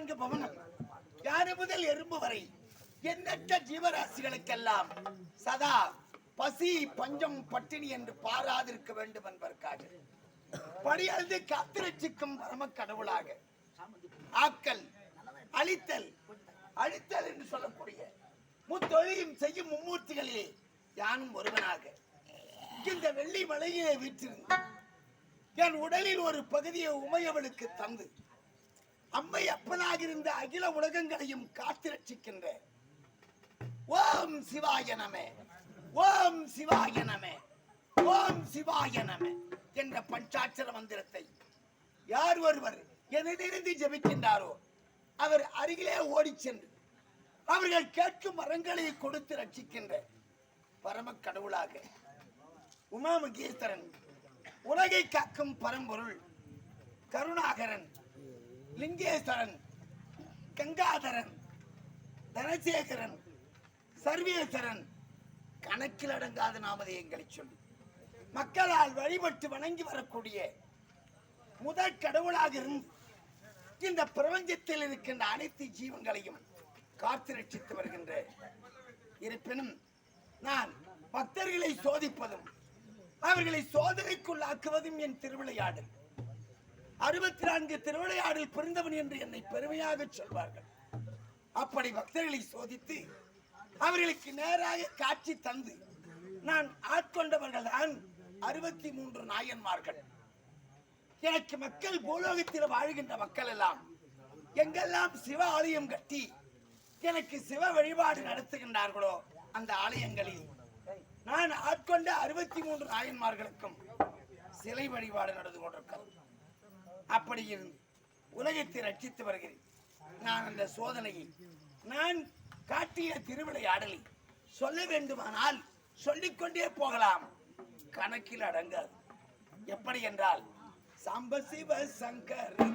64 பவனம், யாரு முதல் எறும்பு வரை எண்ணற்ற ஜீவராசிகளுக்கெல்லாம் சதா பசி பஞ்சம் பட்டினி என்று பாராதிருக்க வேண்டும் என்பதற்காக படியழுது காத்திரட்சிக்கும் பரம கடவுளாக ஆக்கல் அழித்தல் அழித்தல் என்று சொல்லக்கூடிய முத்தொழிலும் செய்யும் மும்மூர்த்திகளிலே யானும் ஒருவனாக இந்த வெள்ளி மலையிலே வீற்றிருந்து என் உடலில் ஒரு பகுதியை உமையவளுக்கு தந்து அம்மை அப்பனாக இருந்த அகில உலகங்களையும் காத்து ரட்சிக்கின்ற ஓம் சிவாய நம, ஓம் சிவாய நம, ஓம் சிவாய நம என்ற பஞ்சாட்சர மந்திரத்தை யார் ஒருவர் என்னிலிருந்து ஜெபிக்கின்றாரோ அவர் அருகிலே ஓடி சென்று அவர்கள் கேட்கும் வரங்களை கொடுத்து ரட்சிக்கின்ற பரம கடவுளாக உமா மகேஸ்வரன், உலகை காக்கும் பரம்பொருள் கருணாகரன், லிங்கேஸ்வரன், கங்காதரன், தனசேகரன், சர்வேஸ்வரன், கணக்கில் அடங்காத நாமதேயங்களை சொல்லி மக்களால் வழிபட்டு வணங்கி வரக்கூடிய முதல் கடவுளாக இருந்து இந்த பிரபஞ்சத்தில் இருக்கின்ற அனைத்து ஜீவங்களையும் காத்து ரட்சித்து வருகின்ற இருப்பினும் நான் பக்தர்களை சோதிப்பதும் அவர்களை சோதனைக்குள்ளாக்குவதும் என் திருவிளையாடல். 64 திருவிளையாடல் பிறந்தவன் என்று என்னை பெருமையாக சொல்வார்கள். அப்படி பக்தர்களை சோதித்து அவர்களுக்கு நேராக காட்சி தந்து நான் ஆட்கொண்டவர்கள் தான் 63 நாயன்மார்கள். எனக்கு மக்கள் பூலோகத்தில் வாழ்கின்ற மக்கள் எல்லாம் எங்கெல்லாம் சிவ ஆலயம் கட்டி எனக்கு சிவ வழிபாடு நடத்துகின்றார்களோ அந்த ஆலயங்களில் நான் ஆட்கொண்ட 63 நாயன்மார்களுக்கும் சிலை வழிபாடு நடந்து கொண்டிருக்கிறேன். அப்படி இருந்து உலகத்தை ரட்சித்து வருகிறேன். நான் அந்த சோதனையை நான் காட்டிய திருவிளையாடலை சொல்ல வேண்டுமானால் சொல்லிக்கொண்டே போகலாம், கணக்கில் அடங்காது. எப்படி என்றால் சாம்ப சிவ சங்கரன்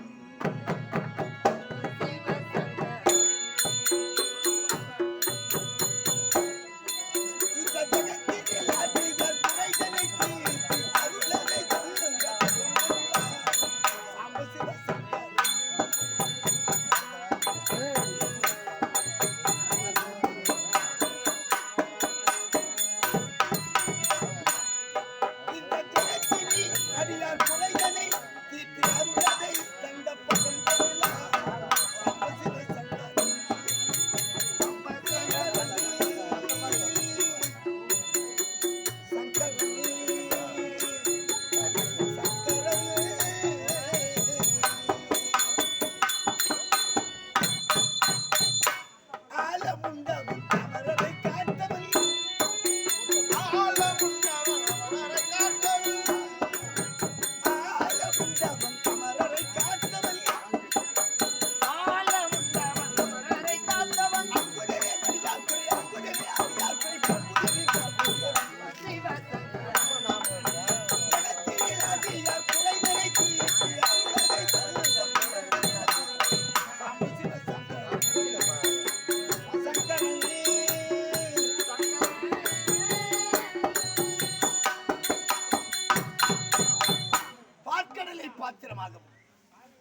பாத்திரமாகவும்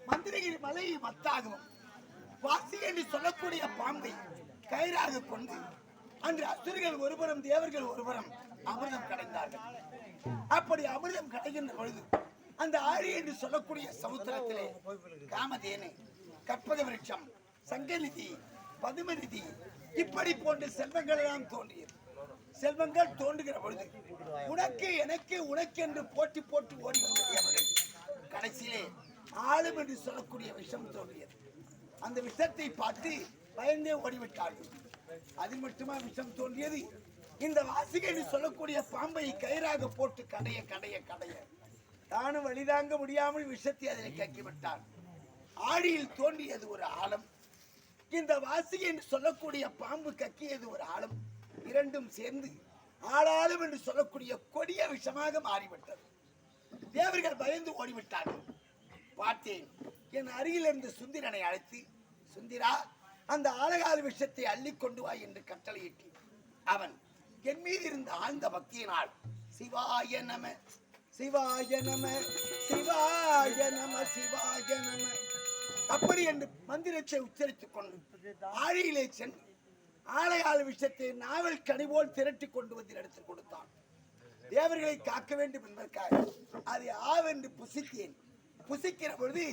மந்திரகிரி மலையை மத்தாகவும் வாசி என்று சொல்லக்கூடிய பாம்பை கயிறாக கொண்டு அன்று அசுரர்கள் ஒருபுறம் தேவர்கள் ஒருபுறம் அமிர்தம் கடைந்தார்கள். அப்படி அமிர்தம் கடைகின்ற பொழுது அந்த ஆழி என்று சொல்லக்கூடிய சமுத்திரத்திலே காமதேனு, கற்பக விருட்சம், சங்கநிதி, பதுமநிதி இப்படி போன்ற செல்வங்கள் எல்லாம் தோன்றியது. செல்வங்கள் தோன்றுகிற பொழுது உனக்கு எனக்கு உனக்கு என்று போட்டி போட்டு ஓடி வந்தவர்கள் கடைசியிலே ஆளும் என்று சொல்லக்கூடிய விஷம் தோன்றியது. அந்த விஷத்தை பார்த்து பயந்தே ஓடிவிட்டார்கள். அது மட்டுமா விஷம் தோன்றியது? இந்த வாசிகை என்று சொல்லக்கூடிய பாம்பை கயிறாக போட்டு கடைய கடைய கடைய தானும் வழிதாங்க முடியாமல் விஷத்தை அதில் கக்கிவிட்டான். ஆழியில் தோன்றியது ஒரு ஆழம், இந்த வாசிகை என்று சொல்லக்கூடிய பாம்பு கக்கியது ஒரு ஆழம். இரண்டும் சேர்ந்து ஆளாளும் என்று சொல்லக்கூடிய கொடிய விஷமாக மாறிவிட்டது. தேவர்கள் பயந்து ஓடிவிட்டார்கள். பார்த்தேன், என் அருகில் இருந்த சுந்திரனை அழைத்து, சுந்திரா அந்த ஆழகால விஷத்தை அள்ளி கொண்டு வா என்று கட்டளையிட்டு அவன் என் மீது இருந்த ஆழ்ந்த பக்தியினால் சிவாய நம சிவாய நம சிவாய நம சிவாய நம அப்படி என்று மந்திரத்தை உச்சரித்துக் கொண்டு ஆழியிலே சென்று ஆலையாள விஷயத்தை நாவல் கனிபோல் திரட்டி கொண்டு வந்து எடுத்துக் கொடுத்தான். தேவர்களை காக்க வேண்டும் என்பதற்காக அதை ஆவென்று புசித்தேன். புசிக்கிற பொழுது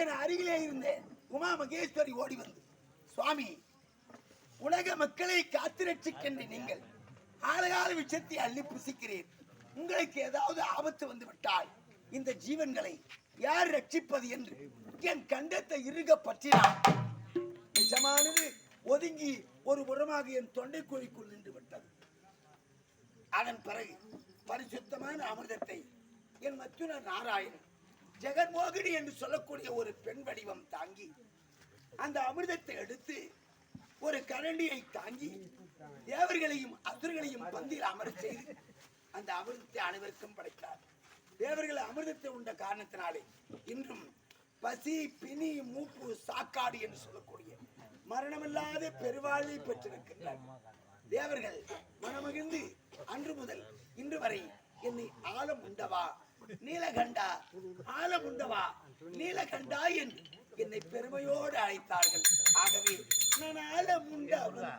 என் அருகிலே இருந்த உமா மகேஸ்வரி ஓடி வந்து, சுவாமி, உலக மக்களை காத்து ரட்சிக்கின்ற நீங்கள் ஆலையாள விஷயத்தை அள்ளி புசிக்கிறேன். உங்களுக்கு ஏதாவது ஆபத்து வந்து விட்டால் இந்த ஜீவன்களை யார் ரட்சிப்பது என்று என் கண்டத்தை இறுக பற்றினான். நிஜமானது ஒதுங்கி ஒரு புறமாக என் தொண்டைக்குழிக்குள் நின்று விட்டது. அதன் பிறகு பரிசுத்தமான அமிர்தத்தை என் மத்துனர் நாராயணன் ஜெகன்மோகினி என்று சொல்லக்கூடிய ஒரு பெண் வடிவம் தாங்கி அந்த அமிர்தத்தை எடுத்து ஒரு கரண்டியை தாங்கி தேவர்களையும் அசுரர்களையும் பந்தியில் அமர செய்து அந்த அமிர்தத்தை அனைவருக்கும் படைத்தார். தேவர்கள் அமிர்தத்தை உண்ட காரணத்தினாலே இன்றும் பசி, பிணி, மூப்பு, சாக்காடு என்று சொல்லக்கூடிய மரணமில்லாத பெருவாழ்வை பெற்றிருக்கின்றார். தேவர்கள் மனமகிழ்ந்து அன்று முதல் இன்று வரை என்னை ஆலம் உண்டவா நீலகண்டா, ஆலம் உண்டவா நீலகண்டா என்று என்னை பெருமையோடு அழைத்தார்கள். ஆகவே நான் ஆலம் உண்டவன்